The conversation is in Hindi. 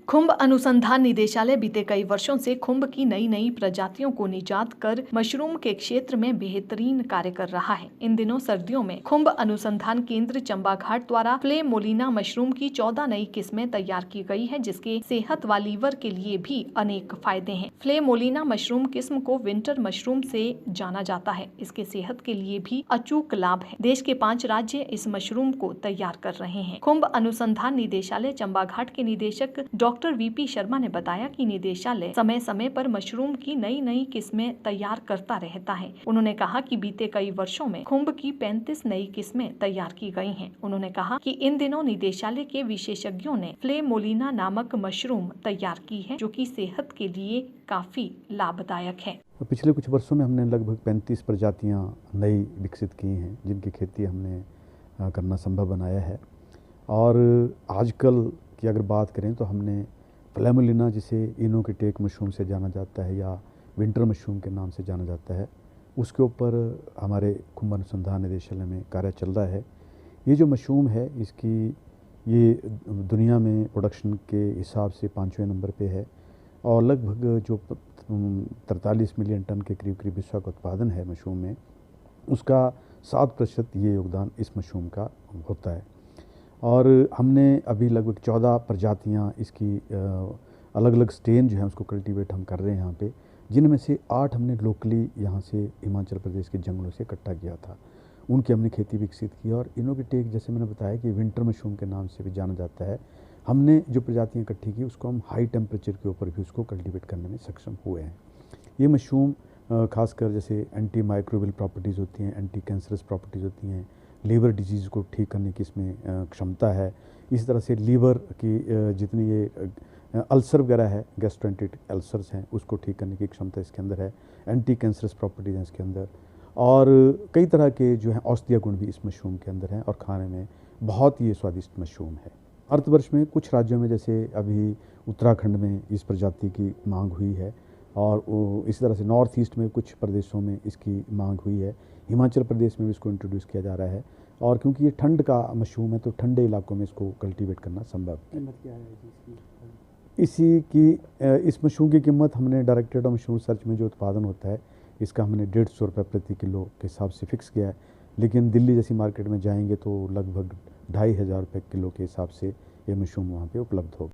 खुम्ब अनुसंधान निदेशालय बीते कई वर्षों से खुम्ब की नई प्रजातियों को निजात कर मशरूम के क्षेत्र में बेहतरीन कार्य कर रहा है। इन दिनों सर्दियों में खुम्ब अनुसंधान केंद्र चंबाघाट द्वारा फ्लेमोलिना मशरूम की 14 नई किस्में तैयार की गई है, जिसके सेहत व लीवर के लिए भी अनेक फायदे हैं। फ्लेमोलिना मशरूम किस्म को विंटर मशरूम से जाना जाता है। इसके सेहत के लिए भी अचूक लाभ है। देश के 5 राज्य इस मशरूम को तैयार कर रहे हैं। खुम्ब अनुसंधान निदेशालय चंबाघाट के निदेशक डॉक्टर वीपी शर्मा ने बताया कि निदेशालय समय समय पर मशरूम की नई किस्में तैयार करता रहता है। उन्होंने कहा कि बीते कई वर्षों में खुम्ब की 35 नई किस्में तैयार की गई हैं। उन्होंने कहा कि इन दिनों निदेशालय के विशेषज्ञों ने फ्लेमोलिना नामक मशरूम तैयार की है, जो कि सेहत के लिए काफी लाभदायक है। पिछले कुछ वर्षों में हमने लगभग 35 प्रजातियां नई विकसित की हैं, जिनकी खेती हमने करना संभव बनाया है। और आजकल की अगर बात करें तो हमने फ्लेमोलिना, जिसे इनोकुटेक मशरूम से जाना जाता है या विंटर मशरूम के नाम से जाना जाता है, उसके ऊपर हमारे खुम्ब अनुसंधान निदेशालय में कार्य चल रहा है। ये जो मशरूम है, इसकी ये दुनिया में प्रोडक्शन के हिसाब से 5वें नंबर पे है और लगभग जो 43 मिलियन टन के करीब विश्व का उत्पादन है मशरूम में, उसका 7% ये योगदान इस मशरूम का होता है। और हमने अभी लगभग 14 प्रजातियां इसकी अलग अलग स्टेन जो है उसको कल्टीवेट हम कर रहे हैं यहाँ पे, जिनमें से 8 हमने लोकली यहाँ से हिमाचल प्रदेश के जंगलों से इकट्ठा किया था। उनकी हमने खेती विकसित की और इनोकुटेक, जैसे मैंने बताया कि विंटर मशरूम के नाम से भी जाना जाता है, हमने जो प्रजातियाँ इकट्ठी की उसको हम हाई टेम्परेचर के ऊपर भी उसको कल्टीवेट करने में सक्षम हुए हैं। ये मशरूम खासकर जैसे एंटी माइक्रोबियल प्रॉपर्टीज़ होती हैं, एंटी कैंसरस प्रॉपर्टीज़ होती हैं, लीवर डिजीज़ को ठीक करने की इसमें क्षमता है। इस तरह से लीवर की जितनी ये अल्सर वगैरह है, गैस्ट्रोएंटेरिक अल्सर्स हैं, उसको ठीक करने की क्षमता इसके अंदर है। एंटी कैंसरस प्रॉपर्टीज़ हैं इसके अंदर, और कई तरह के जो हैं औषधीय गुण भी इस मशरूम के अंदर हैं और खाने में बहुत ही स्वादिष्ट मशरूम है। भारतवर्ष में कुछ राज्यों में, जैसे अभी उत्तराखंड में इस प्रजाति की मांग हुई है और इसी तरह से नॉर्थ ईस्ट में कुछ प्रदेशों में इसकी मांग हुई है। हिमाचल प्रदेश में भी इसको इंट्रोड्यूस किया जा रहा है और क्योंकि ये ठंड का मशरूम है तो ठंडे इलाकों में इसको कल्टीवेट करना संभव है। कीमत क्या है जी इस मशरूम की कीमत हमने डायरेक्टरेट ऑफ मशरूम रिसर्च में जो उत्पादन होता है, इसका हमने 150 रुपये प्रति किलो के हिसाब से फिक्स किया है। लेकिन दिल्ली जैसी मार्केट में जाएंगे तो लगभग 2500 रुपये किलो के हिसाब से ये मशरूम वहाँ पे उपलब्ध होगा।